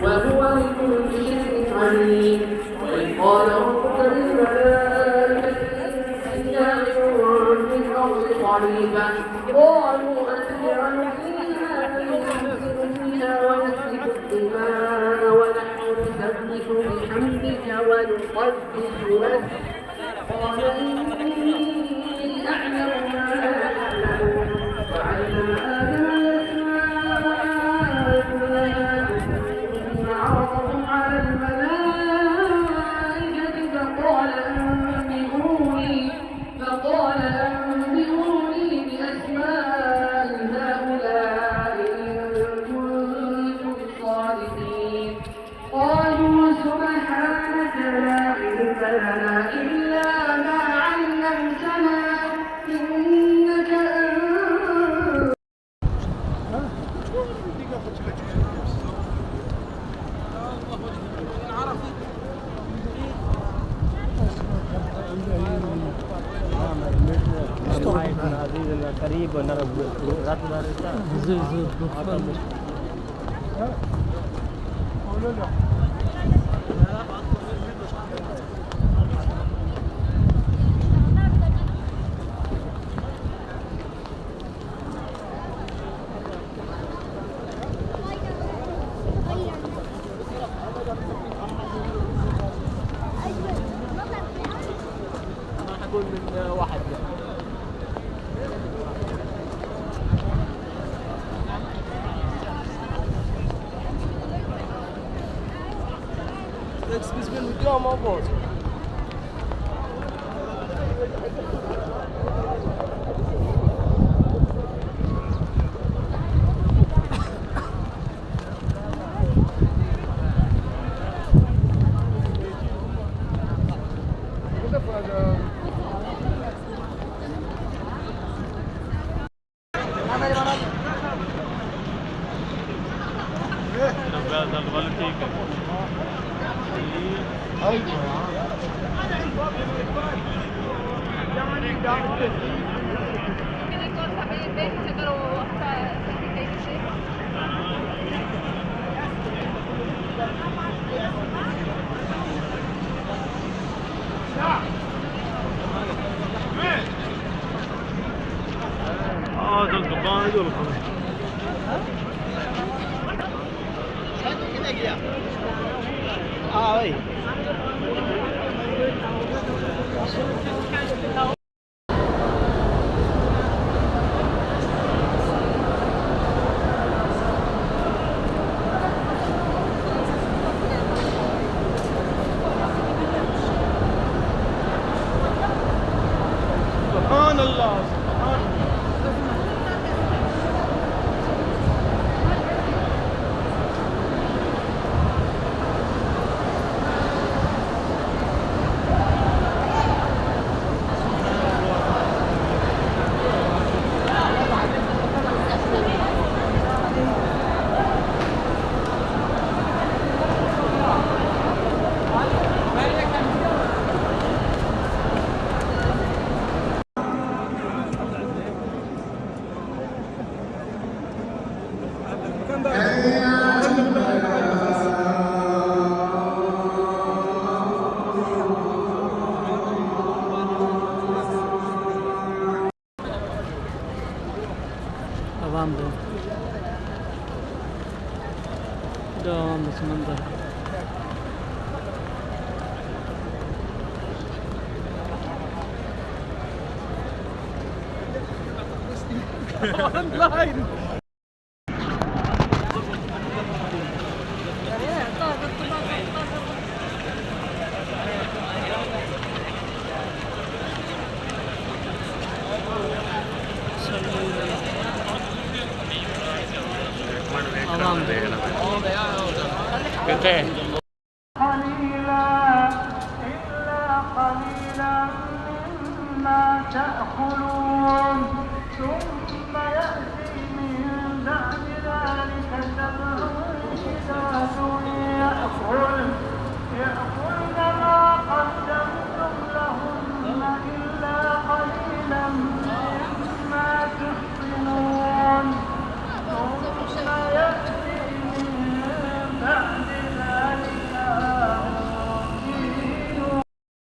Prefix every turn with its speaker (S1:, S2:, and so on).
S1: وهو بكل شيء عليم. وإذ قال ربك للملائكة إني جاعل في الأرض خليفة قالوا أتجعل فيها من يفسد فيها ويسفك الدماء ونحن نسبح بحمدك ونقدس لك قال إني أعلم ما لا تعلمون. وعلم آدم الأسماء كلها ثم عرضهم على الملائكة فقال أنبئوني بأسماء هؤلاء إن كنتم صادقين. قالوا سبحانك لا علم لنا إلا ما علمتنا إنك
S2: قريب رات أقول من واحد Biz bir video ama bu.
S3: ده القبائل ولا خلاص؟
S2: وي
S3: سبحان الله
S2: دوام السمندر
S3: Gede.